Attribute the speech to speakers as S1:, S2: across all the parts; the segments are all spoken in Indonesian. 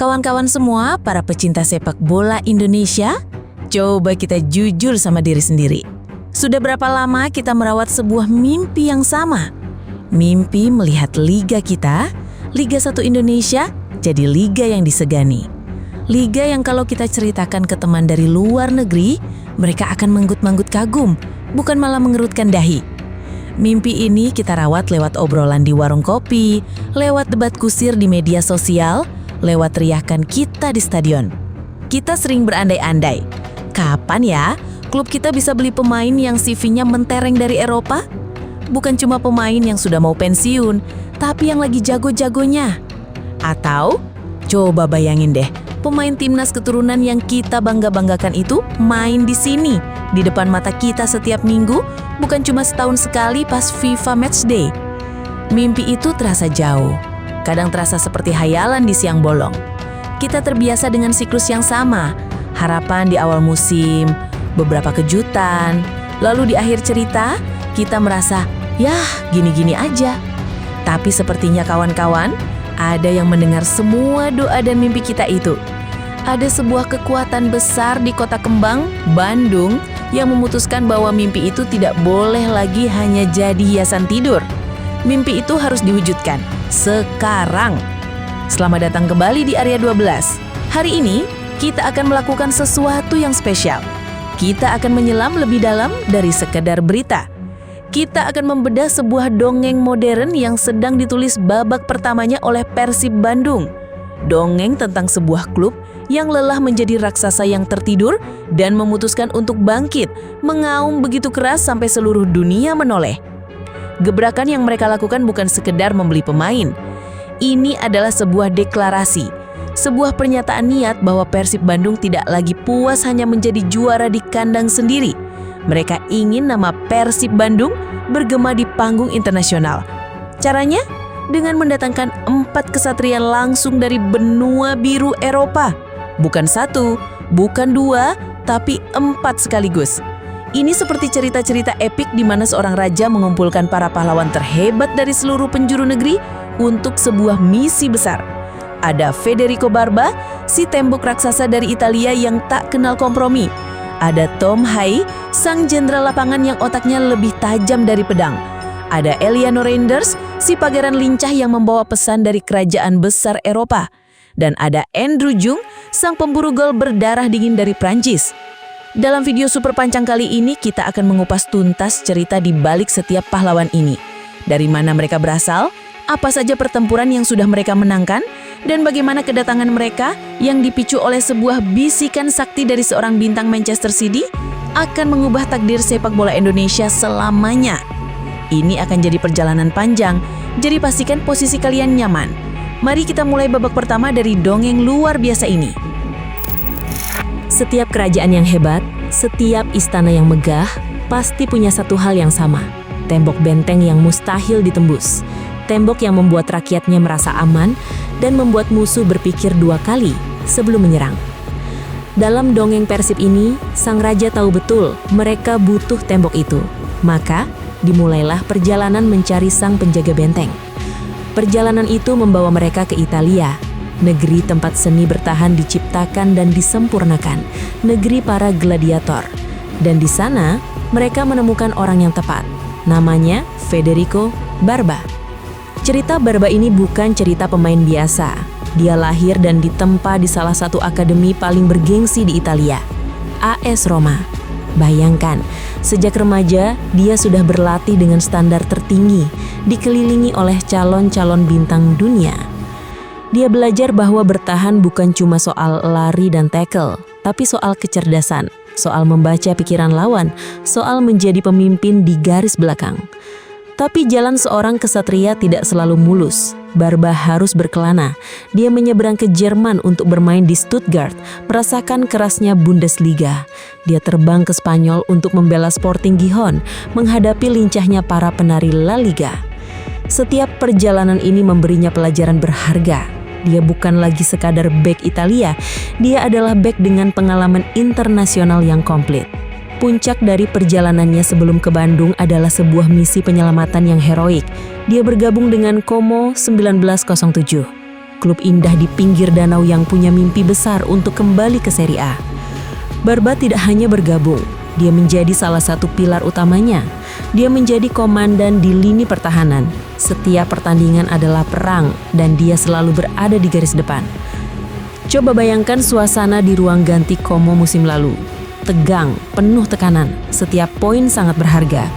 S1: Kawan-kawan semua, para pecinta sepak bola Indonesia, coba kita jujur sama diri sendiri. Sudah berapa lama kita merawat sebuah mimpi yang sama? Mimpi melihat liga kita, Liga 1 Indonesia, jadi liga yang disegani. Liga yang kalau kita ceritakan ke teman dari luar negeri, mereka akan manggut-manggut kagum, bukan malah mengerutkan dahi. Mimpi ini kita rawat lewat obrolan di warung kopi, lewat debat kusir di media sosial, lewat teriakan kita di stadion. Kita sering berandai-andai, kapan ya klub kita bisa beli pemain yang CV-nya mentereng dari Eropa? Bukan cuma pemain yang sudah mau pensiun, tapi yang lagi jago-jagonya. Atau, coba bayangin deh, pemain timnas keturunan yang kita bangga-banggakan itu main di sini, di depan mata kita setiap minggu, bukan cuma setahun sekali pas FIFA Matchday. Mimpi itu terasa jauh, kadang terasa seperti hayalan di siang bolong. Kita terbiasa dengan siklus yang sama, harapan di awal musim, beberapa kejutan, lalu di akhir cerita, kita merasa, yah gini-gini aja. Tapi sepertinya kawan-kawan, ada yang mendengar semua doa dan mimpi kita itu. Ada sebuah kekuatan besar di Kota Kembang, Bandung, yang memutuskan bahwa mimpi itu tidak boleh lagi hanya jadi hiasan tidur. Mimpi itu harus diwujudkan sekarang. Selamat datang kembali di Area 12. Hari ini, kita akan melakukan sesuatu yang spesial. Kita akan menyelam lebih dalam dari sekedar berita. Kita akan membedah sebuah dongeng modern yang sedang ditulis babak pertamanya oleh Persib Bandung. Dongeng tentang sebuah klub yang lelah menjadi raksasa yang tertidur dan memutuskan untuk bangkit, mengaum begitu keras sampai seluruh dunia menoleh. Gebrakan yang mereka lakukan bukan sekedar membeli pemain. Ini adalah sebuah deklarasi, sebuah pernyataan niat bahwa Persib Bandung tidak lagi puas hanya menjadi juara di kandang sendiri. Mereka ingin nama Persib Bandung bergema di panggung internasional. Caranya? Dengan mendatangkan 4 kesatria langsung dari benua biru Eropa. Bukan 1, bukan 2, tapi 4 sekaligus. Ini seperti cerita-cerita epik di mana seorang raja mengumpulkan para pahlawan terhebat dari seluruh penjuru negeri untuk sebuah misi besar. Ada Federico Barba, si tembok raksasa dari Italia yang tak kenal kompromi. Ada Tom Hai, sang jenderal lapangan yang otaknya lebih tajam dari pedang. Ada Eliano Reinders, si pangeran lincah yang membawa pesan dari kerajaan besar Eropa. Dan ada Andrew Jung, sang pemburu gol berdarah dingin dari Prancis. Dalam video super panjang kali ini, kita akan mengupas tuntas cerita di balik setiap pahlawan ini. Dari mana mereka berasal, apa saja pertempuran yang sudah mereka menangkan, dan bagaimana kedatangan mereka yang dipicu oleh sebuah bisikan sakti dari seorang bintang Manchester City akan mengubah takdir sepak bola Indonesia selamanya. Ini akan jadi perjalanan panjang, jadi pastikan posisi kalian nyaman. Mari kita mulai babak pertama dari dongeng luar biasa ini. Setiap kerajaan yang hebat, setiap istana yang megah, pasti punya satu hal yang sama. Tembok benteng yang mustahil ditembus. Tembok yang membuat rakyatnya merasa aman dan membuat musuh berpikir 2 kali sebelum menyerang. Dalam dongeng Persib ini, sang raja tahu betul mereka butuh tembok itu. Maka, dimulailah perjalanan mencari sang penjaga benteng. Perjalanan itu membawa mereka ke Italia, negeri tempat seni bertahan diciptakan dan disempurnakan, negeri para gladiator. Dan di sana, mereka menemukan orang yang tepat. Namanya Federico Barba. Cerita Barba ini bukan cerita pemain biasa. Dia lahir dan ditempa di salah satu akademi paling bergengsi di Italia, AS Roma. Bayangkan, sejak remaja dia sudah berlatih dengan standar tertinggi, dikelilingi oleh calon-calon bintang dunia. Dia belajar bahwa bertahan bukan cuma soal lari dan tackle, tapi soal kecerdasan, soal membaca pikiran lawan, soal menjadi pemimpin di garis belakang. Tapi jalan seorang kesatria tidak selalu mulus. Barba harus berkelana. Dia menyeberang ke Jerman untuk bermain di Stuttgart, merasakan kerasnya Bundesliga. Dia terbang ke Spanyol untuk membela Sporting Gijón, menghadapi lincahnya para penari La Liga. Setiap perjalanan ini memberinya pelajaran berharga. Dia bukan lagi sekadar bek Italia, dia adalah bek dengan pengalaman internasional yang komplit. Puncak dari perjalanannya sebelum ke Bandung adalah sebuah misi penyelamatan yang heroik. Dia bergabung dengan Como 1907.
S2: klub indah di pinggir danau yang punya mimpi besar untuk kembali ke Serie A. Barba tidak hanya bergabung, dia menjadi salah satu pilar utamanya. Dia menjadi komandan di lini pertahanan. Setiap pertandingan adalah perang dan dia selalu berada di garis depan. Coba bayangkan suasana di ruang ganti Como musim lalu. Tegang, penuh tekanan, setiap poin sangat berharga.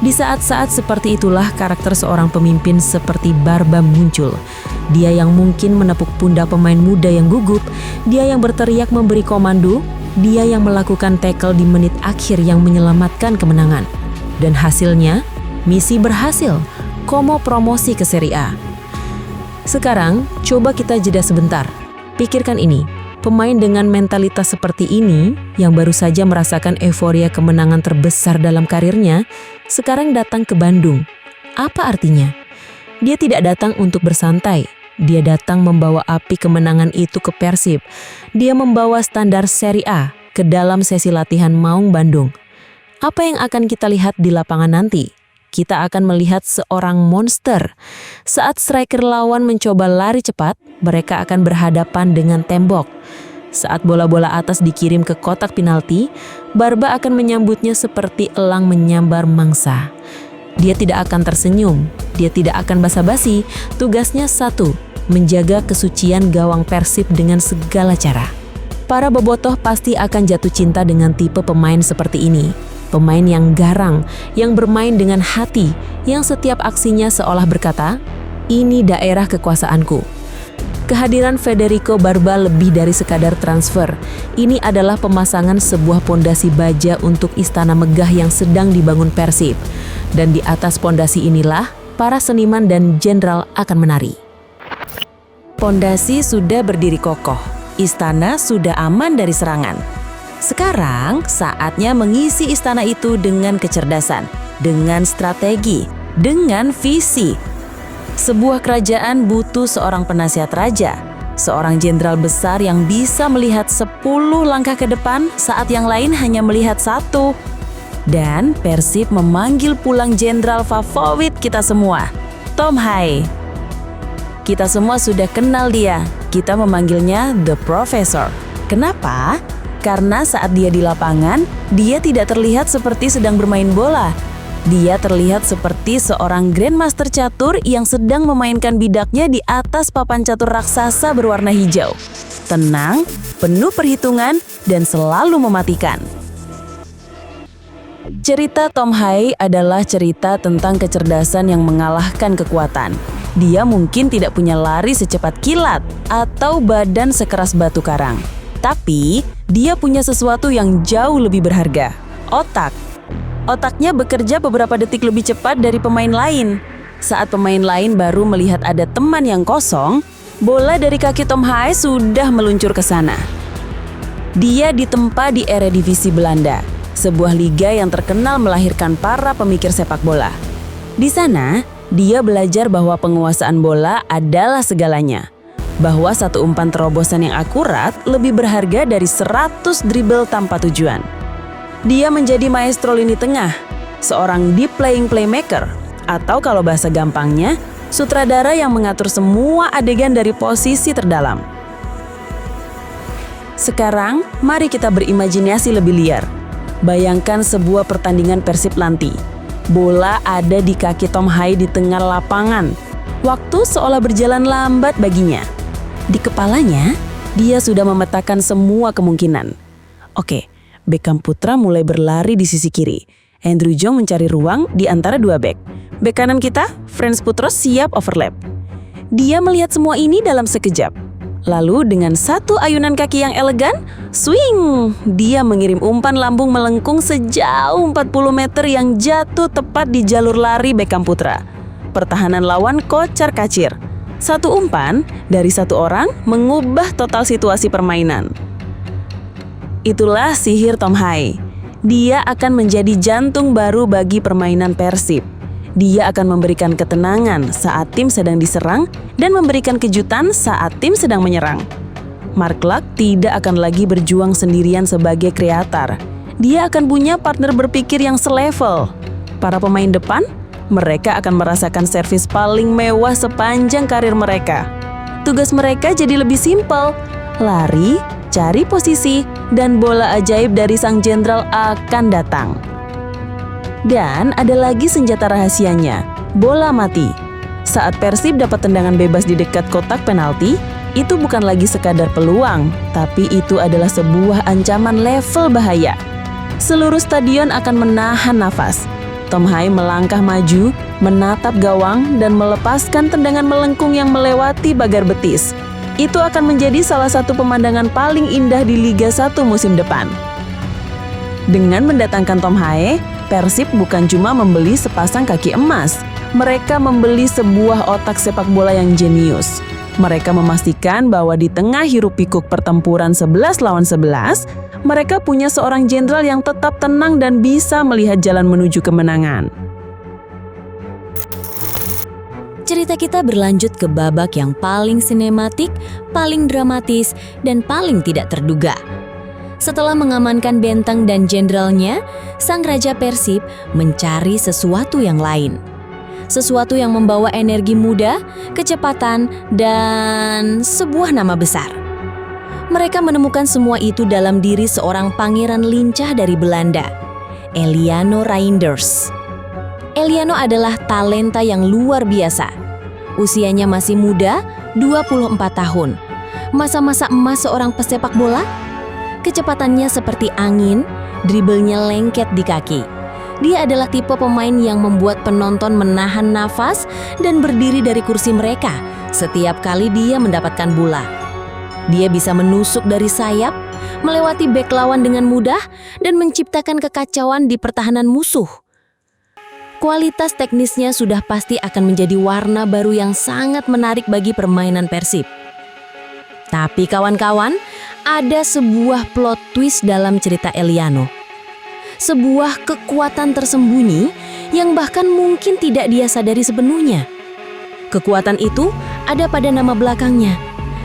S2: Di saat-saat seperti itulah karakter seorang pemimpin seperti Barba muncul. Dia yang mungkin menepuk pundak pemain muda yang gugup, dia yang berteriak memberi komando, dia yang melakukan tackle di menit akhir yang menyelamatkan kemenangan. Dan hasilnya, misi berhasil, Como promosi ke Serie A. Sekarang, coba kita jeda sebentar. Pikirkan ini, pemain dengan mentalitas seperti ini, yang baru saja merasakan euforia kemenangan terbesar dalam karirnya, sekarang datang ke Bandung. Apa artinya? Dia tidak datang untuk bersantai. Dia datang membawa api kemenangan itu ke Persib. Dia membawa standar Serie A ke dalam sesi latihan Maung Bandung. Apa yang akan kita lihat di lapangan nanti? Kita akan melihat seorang monster. Saat striker lawan mencoba lari cepat, mereka akan berhadapan dengan tembok. Saat bola-bola atas dikirim ke kotak penalti, Barba akan menyambutnya seperti elang menyambar mangsa. Dia tidak akan tersenyum, dia tidak akan basa-basi. Tugasnya satu, menjaga kesucian gawang Persib dengan segala cara. Para bobotoh pasti akan jatuh cinta dengan tipe pemain seperti ini. Pemain yang garang, yang bermain dengan hati, yang setiap aksinya seolah berkata, "Ini daerah kekuasaanku." Kehadiran Federico Barba lebih dari sekadar transfer. Ini adalah pemasangan sebuah pondasi baja untuk istana megah yang sedang dibangun Persib. Dan di atas pondasi inilah, para seniman dan jenderal akan menari. Pondasi sudah berdiri kokoh. Istana sudah aman dari serangan. Sekarang saatnya mengisi istana itu dengan kecerdasan, dengan strategi, dengan visi. Sebuah kerajaan butuh seorang penasihat raja, seorang jenderal besar yang bisa melihat 10 langkah ke depan saat yang lain hanya melihat 1. Dan Persib memanggil pulang jenderal favorit kita semua, Tom Hai. Kita semua sudah kenal dia, kita memanggilnya The Professor. Kenapa? Karena saat dia di lapangan, dia tidak terlihat seperti sedang bermain bola. Dia terlihat seperti seorang grandmaster catur yang sedang memainkan bidaknya di atas papan catur raksasa berwarna hijau. Tenang, penuh perhitungan, dan selalu mematikan. Cerita Tom Hai adalah cerita tentang kecerdasan yang mengalahkan kekuatan. Dia mungkin tidak punya lari secepat kilat atau badan sekeras batu karang. Tapi, dia punya sesuatu yang jauh lebih berharga, otak. Otaknya bekerja beberapa detik lebih cepat dari pemain lain. Saat pemain lain baru melihat ada teman yang kosong, bola dari kaki Tom Hai sudah meluncur ke sana. Dia ditempa di Eredivisie Belanda, sebuah liga yang terkenal melahirkan para pemikir sepak bola. Di sana, dia belajar bahwa penguasaan bola adalah segalanya. Bahwa satu umpan terobosan yang akurat lebih berharga dari 100 dribble tanpa tujuan. Dia menjadi maestro lini tengah, seorang deep playing playmaker, atau kalau bahasa gampangnya, sutradara yang mengatur semua adegan dari posisi terdalam. Sekarang, mari kita berimajinasi lebih liar. Bayangkan sebuah pertandingan Persib nanti. Bola ada di kaki Tom Hai di tengah lapangan. Waktu seolah berjalan lambat baginya. Di kepalanya, dia sudah memetakan semua kemungkinan. Oke. Beckham Putra mulai berlari di sisi kiri. Andrew Jong mencari ruang di antara dua bek. Bek kanan kita, Frans Putros siap overlap. Dia melihat semua ini dalam sekejap. Lalu dengan satu ayunan kaki yang elegan, swing! Dia mengirim umpan lambung melengkung sejauh 40 meter yang jatuh tepat di jalur lari Beckham Putra. Pertahanan lawan kocar-kacir. Satu umpan dari satu orang mengubah total situasi permainan. Itulah sihir Tom Hai. Dia akan menjadi jantung baru bagi permainan Persib. Dia akan memberikan ketenangan saat tim sedang diserang dan memberikan kejutan saat tim sedang menyerang. Mark Klok tidak akan lagi berjuang sendirian sebagai kreator. Dia akan punya partner berpikir yang selevel. Para pemain depan, mereka akan merasakan servis paling mewah sepanjang karir mereka. Tugas mereka jadi lebih simpel. Lari, cari posisi, dan bola ajaib dari sang jenderal akan datang. Dan ada lagi senjata rahasianya, bola mati. Saat Persib dapat tendangan bebas di dekat kotak penalti, itu bukan lagi sekadar peluang, tapi itu adalah sebuah ancaman level bahaya. Seluruh stadion akan menahan nafas. Tom Hai melangkah maju, menatap gawang, dan melepaskan tendangan melengkung yang melewati pagar betis. Itu akan menjadi salah satu pemandangan paling indah di Liga 1 musim depan. Dengan mendatangkan Tom Hai, Persib bukan cuma membeli sepasang kaki emas, mereka membeli sebuah otak sepak bola yang jenius. Mereka memastikan bahwa di tengah hiruk-pikuk pertempuran 11 lawan 11, mereka punya seorang jenderal yang tetap tenang dan bisa melihat jalan menuju kemenangan.
S1: Cerita kita berlanjut ke babak yang paling sinematik, paling dramatis, dan paling tidak terduga. Setelah mengamankan benteng dan jenderalnya, sang Raja Persib mencari sesuatu yang lain. Sesuatu yang membawa energi muda, kecepatan, dan sebuah nama besar. Mereka menemukan semua itu dalam diri seorang pangeran lincah dari Belanda, Eliano Reinders. Eliano adalah talenta yang luar biasa. Usianya masih muda, 24 tahun. Masa-masa emas seorang pesepak bola. Kecepatannya seperti angin, dribblenya lengket di kaki. Dia adalah tipe pemain yang membuat penonton menahan nafas dan berdiri dari kursi mereka setiap kali dia mendapatkan bola. Dia bisa menusuk dari sayap, melewati bek lawan dengan mudah, dan menciptakan kekacauan di pertahanan musuh. Kualitas teknisnya sudah pasti akan menjadi warna baru yang sangat menarik bagi permainan Persib. Tapi kawan-kawan, ada sebuah plot twist dalam cerita Eliano. Sebuah kekuatan tersembunyi yang bahkan mungkin tidak dia sadari sepenuhnya. Kekuatan itu ada pada nama belakangnya,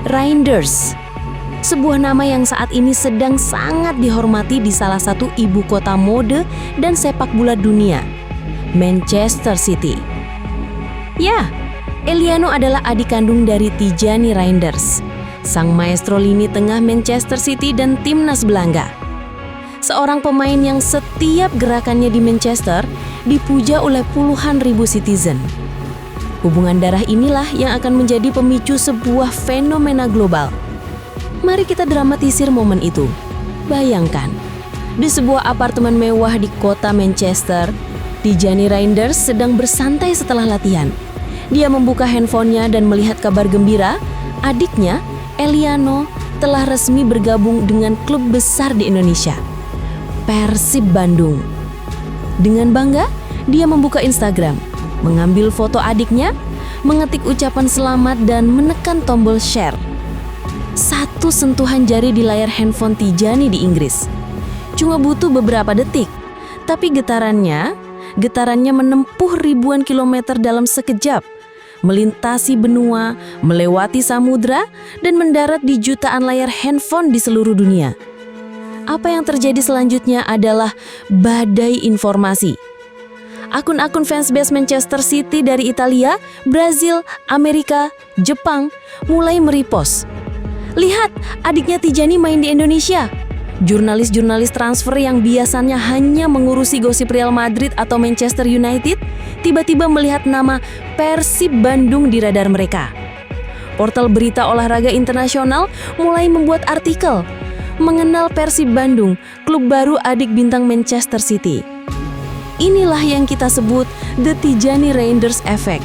S1: Reinders. Sebuah nama yang saat ini sedang sangat dihormati di salah satu ibu kota mode dan sepak bola dunia, Manchester City. Ya, Eliano adalah adik kandung dari Tijani Reinders, sang maestro lini tengah Manchester City dan timnas Belanda. Seorang pemain yang setiap gerakannya di Manchester dipuja oleh puluhan ribu netizen. Hubungan darah inilah yang akan menjadi pemicu sebuah fenomena global. Mari kita dramatisir momen itu. Bayangkan, di sebuah apartemen mewah di kota Manchester, Tijani Reinders sedang bersantai setelah latihan. Dia membuka handphonenya dan melihat kabar gembira, adiknya, Eliano, telah resmi bergabung dengan klub besar di Indonesia, Persib Bandung. Dengan bangga, dia membuka Instagram, mengambil foto adiknya, mengetik ucapan selamat dan menekan tombol share. Satu sentuhan jari di layar handphone Tijani di Inggris. Cuma butuh beberapa detik, tapi getarannya menempuh ribuan kilometer dalam sekejap, melintasi benua, melewati samudra, dan mendarat di jutaan layar handphone di seluruh dunia. Apa yang terjadi selanjutnya adalah badai informasi. Akun-akun fansbase Manchester City dari Italia, Brazil, Amerika, Jepang mulai merepost. Lihat, adiknya Tijani main di Indonesia. Jurnalis-jurnalis transfer yang biasanya hanya mengurusi gosip Real Madrid atau Manchester United, tiba-tiba melihat nama Persib Bandung di radar mereka. Portal berita olahraga internasional mulai membuat artikel mengenal Persib Bandung, klub baru adik bintang Manchester City. Inilah yang kita sebut The Tijani Reinders Effect.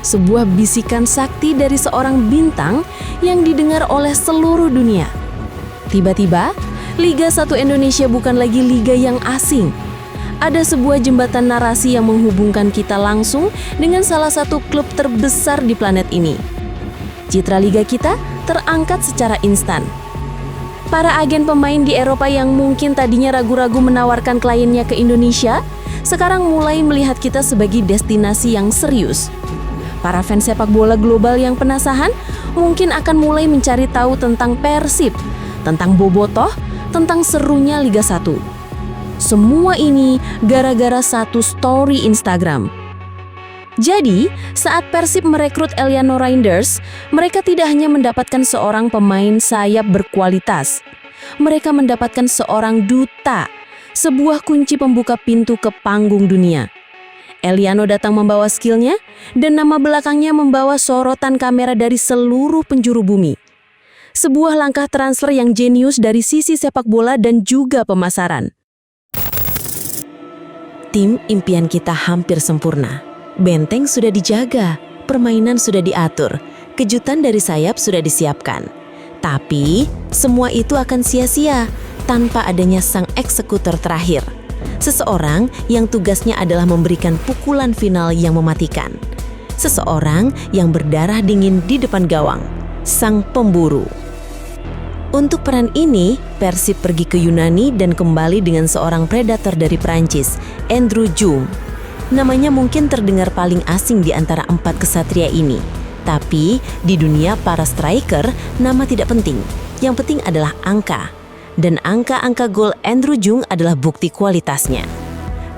S1: Sebuah bisikan sakti dari seorang bintang yang didengar oleh seluruh dunia. Tiba-tiba, Liga 1 Indonesia bukan lagi liga yang asing. Ada sebuah jembatan narasi yang menghubungkan kita langsung dengan salah satu klub terbesar di planet ini. Citra liga kita terangkat secara instan. Para agen pemain di Eropa yang mungkin tadinya ragu-ragu menawarkan kliennya ke Indonesia, sekarang mulai melihat kita sebagai destinasi yang serius. Para fans sepak bola global yang penasaran mungkin akan mulai mencari tahu tentang Persib, tentang bobotoh, tentang serunya Liga 1. Semua ini gara-gara satu story Instagram.
S2: Jadi, saat Persib merekrut Eliano Reinders, mereka tidak hanya mendapatkan seorang pemain sayap berkualitas. Mereka mendapatkan seorang duta, sebuah kunci pembuka pintu ke panggung dunia. Eliano datang membawa skillnya, dan nama belakangnya membawa sorotan kamera dari seluruh penjuru bumi. Sebuah langkah transfer yang jenius dari sisi sepak bola dan juga pemasaran.
S1: Tim impian kita hampir sempurna. Benteng sudah dijaga, permainan sudah diatur, kejutan dari sayap sudah disiapkan. Tapi, semua itu akan sia-sia tanpa adanya sang eksekutor terakhir. Seseorang yang tugasnya adalah memberikan pukulan final yang mematikan. Seseorang yang berdarah dingin di depan gawang, sang pemburu. Untuk peran ini, Persib pergi ke Yunani dan kembali dengan seorang predator dari Prancis, Andrew Jung. Namanya mungkin terdengar paling asing di antara 4 kesatria ini. Tapi, di dunia para striker, nama tidak penting. Yang penting adalah angka. Dan angka-angka gol Andrew Jung adalah bukti kualitasnya.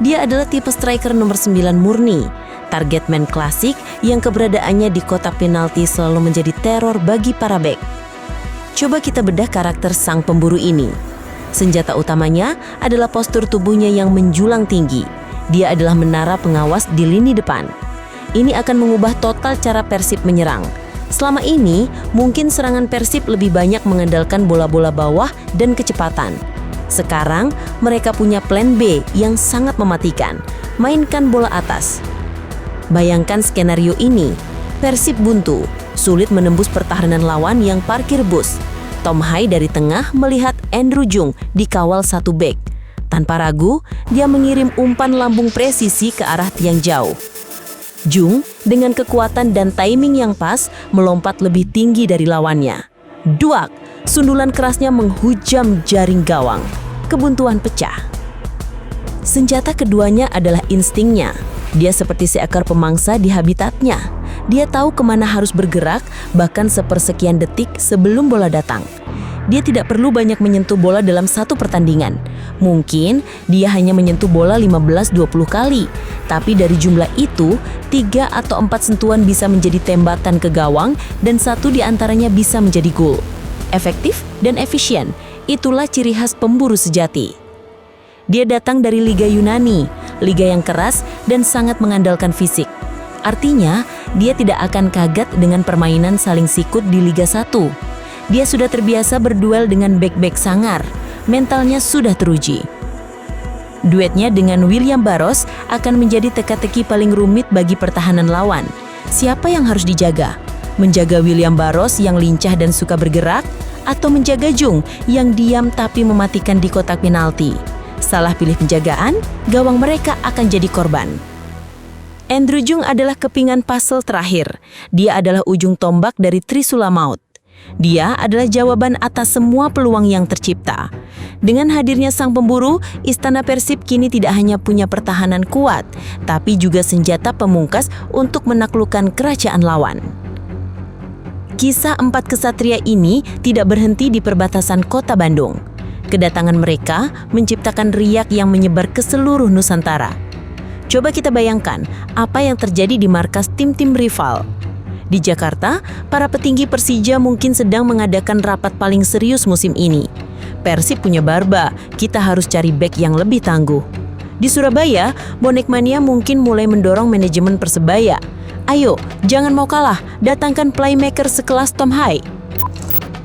S1: Dia adalah tipe striker nomor 9 murni, target man klasik yang keberadaannya di kotak penalti selalu menjadi teror bagi para bek. Coba kita bedah karakter sang pemburu ini. Senjata utamanya adalah postur tubuhnya yang menjulang tinggi. Dia adalah menara pengawas di lini depan. Ini akan mengubah total cara Persib menyerang. Selama ini, mungkin serangan Persib lebih banyak mengandalkan bola-bola bawah dan kecepatan. Sekarang, mereka punya plan B yang sangat mematikan. Mainkan bola atas. Bayangkan skenario ini. Persib buntu, sulit menembus pertahanan lawan yang parkir bus. Tom Hai dari tengah melihat Andrew Jung dikawal satu bek. Tanpa ragu, dia mengirim umpan lambung presisi ke arah tiang jauh. Jung dengan kekuatan dan timing yang pas melompat lebih tinggi dari lawannya. Duak, sundulan kerasnya menghujam jaring gawang. Kebuntuan pecah. Senjata keduanya adalah instingnya. Dia seperti seekor pemangsa di habitatnya. Dia tahu kemana harus bergerak, bahkan sepersekian detik sebelum bola datang. Dia tidak perlu banyak menyentuh bola dalam satu pertandingan. Mungkin dia hanya menyentuh bola 15-20 kali. Tapi dari jumlah itu, 3 atau 4 sentuhan bisa menjadi tembakan ke gawang dan 1 diantaranya bisa menjadi gol. Efektif dan efisien, itulah ciri khas pemburu sejati. Dia datang dari Liga Yunani, liga yang keras dan sangat mengandalkan fisik. Artinya, dia tidak akan kaget dengan permainan saling sikut di Liga 1. Dia sudah terbiasa berduel dengan bek-bek sangar, mentalnya sudah teruji. Duetnya dengan William Barros akan menjadi teka-teki paling rumit bagi pertahanan lawan. Siapa yang harus dijaga? Menjaga William Barros yang lincah dan suka bergerak, atau menjaga Jung yang diam tapi mematikan di kotak penalti? Salah pilih penjagaan, gawang mereka akan jadi korban. Andrew Jung adalah kepingan puzzle terakhir. Dia adalah ujung tombak dari Trisula Maut. Dia adalah jawaban atas semua peluang yang tercipta. Dengan hadirnya sang pemburu, Istana Persib kini tidak hanya punya pertahanan kuat, tapi juga senjata pemungkas untuk menaklukkan kerajaan lawan. Kisah 4 kesatria ini tidak berhenti di perbatasan kota Bandung. Kedatangan mereka menciptakan riak yang menyebar ke seluruh Nusantara. Coba kita bayangkan apa yang terjadi di markas tim-tim rival. Di Jakarta, para petinggi Persija mungkin sedang mengadakan rapat paling serius musim ini. Persib punya Barba, kita harus cari bek yang lebih tangguh. Di Surabaya, bonek mania mungkin mulai mendorong manajemen Persebaya. Ayo, jangan mau kalah, datangkan playmaker sekelas Tom Hai.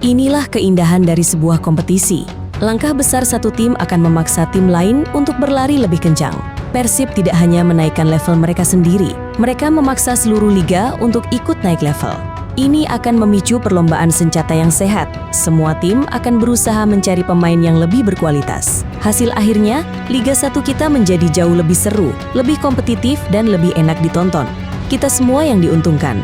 S2: Inilah keindahan dari sebuah kompetisi. Langkah besar satu tim akan memaksa tim lain untuk berlari lebih kencang. Persib tidak hanya menaikkan level mereka sendiri, mereka memaksa seluruh liga untuk ikut naik level. Ini akan memicu perlombaan senjata yang sehat. Semua tim akan berusaha mencari pemain yang lebih berkualitas. Hasil akhirnya, Liga 1 kita menjadi jauh lebih seru, lebih kompetitif, dan lebih enak ditonton. Kita semua yang diuntungkan.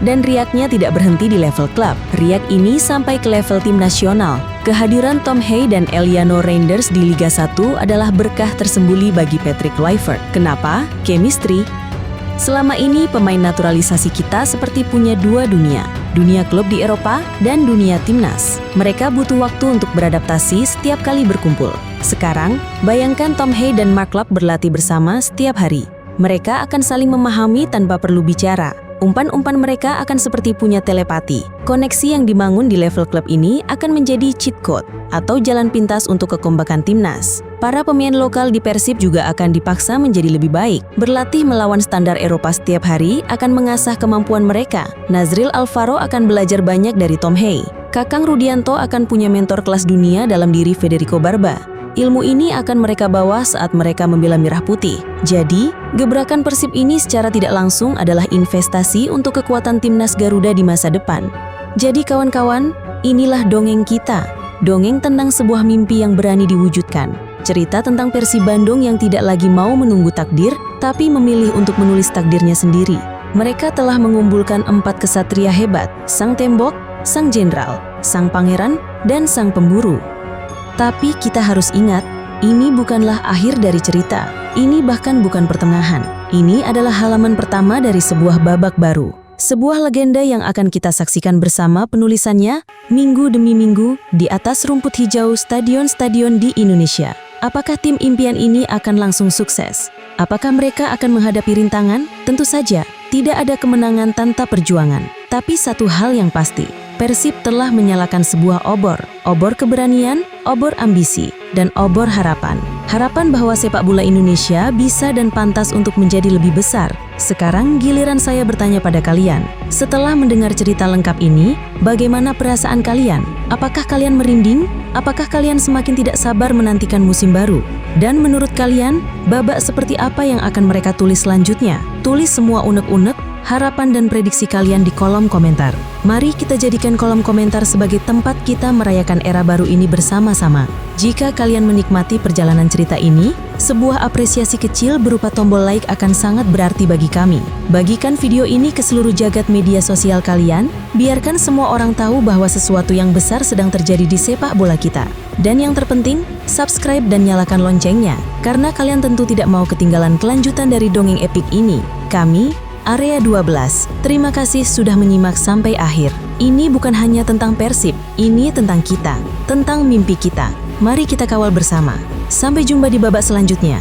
S2: Dan riaknya tidak berhenti di level klub. Riak ini sampai ke level tim nasional. Kehadiran Tom Hai dan Eliano Reinders di Liga 1 adalah berkah tersembunyi bagi Patrick Kluivert. Kenapa? Chemistry. Selama ini pemain naturalisasi kita seperti punya dua dunia. Dunia klub di Eropa dan dunia timnas. Mereka butuh waktu untuk beradaptasi setiap kali berkumpul. Sekarang, bayangkan Tom Hai dan Mark Klok berlatih bersama setiap hari. Mereka akan saling memahami tanpa perlu bicara. Umpan-umpan mereka akan seperti punya telepati. Koneksi yang dibangun di level klub ini akan menjadi cheat code atau jalan pintas untuk kekompakan timnas. Para pemain lokal di Persib juga akan dipaksa menjadi lebih baik. Berlatih melawan standar Eropa setiap hari akan mengasah kemampuan mereka. Nazril Alvaro akan belajar banyak dari Tom Hey. Kakang Rudianto akan punya mentor kelas dunia dalam diri Federico Barba. Ilmu ini akan mereka bawa saat mereka membela Merah Putih. Jadi, gebrakan Persib ini secara tidak langsung adalah investasi untuk kekuatan timnas Garuda di masa depan. Jadi kawan-kawan, inilah dongeng kita. Dongeng tentang sebuah mimpi yang berani diwujudkan. Cerita tentang Persib Bandung yang tidak lagi mau menunggu takdir, tapi memilih untuk menulis takdirnya sendiri. Mereka telah mengumpulkan 4 kesatria hebat, sang tembok, sang jenderal, sang pangeran, dan sang pemburu. Tapi kita harus ingat, ini bukanlah akhir dari cerita. Ini bahkan bukan pertengahan. Ini adalah halaman pertama dari sebuah babak baru. Sebuah legenda yang akan kita saksikan bersama penulisannya minggu demi minggu di atas rumput hijau stadion-stadion di Indonesia. Apakah tim impian ini akan langsung sukses? Apakah mereka akan menghadapi rintangan? Tentu saja, tidak ada kemenangan tanpa perjuangan. Tapi satu hal yang pasti, Persib telah menyalakan sebuah obor keberanian, obor ambisi, dan obor harapan. Harapan bahwa sepak bola Indonesia bisa dan pantas untuk menjadi lebih besar. Sekarang giliran saya bertanya pada kalian. Setelah mendengar cerita lengkap ini, bagaimana perasaan kalian? Apakah kalian merinding? Apakah kalian semakin tidak sabar menantikan musim baru? Dan menurut kalian, babak seperti apa yang akan mereka tulis selanjutnya? Tulis semua unek-unek, harapan dan prediksi kalian di kolom komentar. Mari kita jadikan kolom komentar sebagai tempat kita merayakan era baru ini bersama-sama. Jika kalian menikmati perjalanan cerita ini, sebuah apresiasi kecil berupa tombol like akan sangat berarti bagi kami. Bagikan video ini ke seluruh jagat media sosial kalian, biarkan semua orang tahu bahwa sesuatu yang besar sedang terjadi di sepak bola kita. Dan yang terpenting, subscribe dan nyalakan loncengnya, karena kalian tentu tidak mau ketinggalan kelanjutan dari dongeng epik ini. Kami, Area 12, terima kasih sudah menyimak sampai akhir. Ini bukan hanya tentang Persib, ini tentang kita, tentang mimpi kita. Mari kita kawal bersama. Sampai jumpa di babak selanjutnya.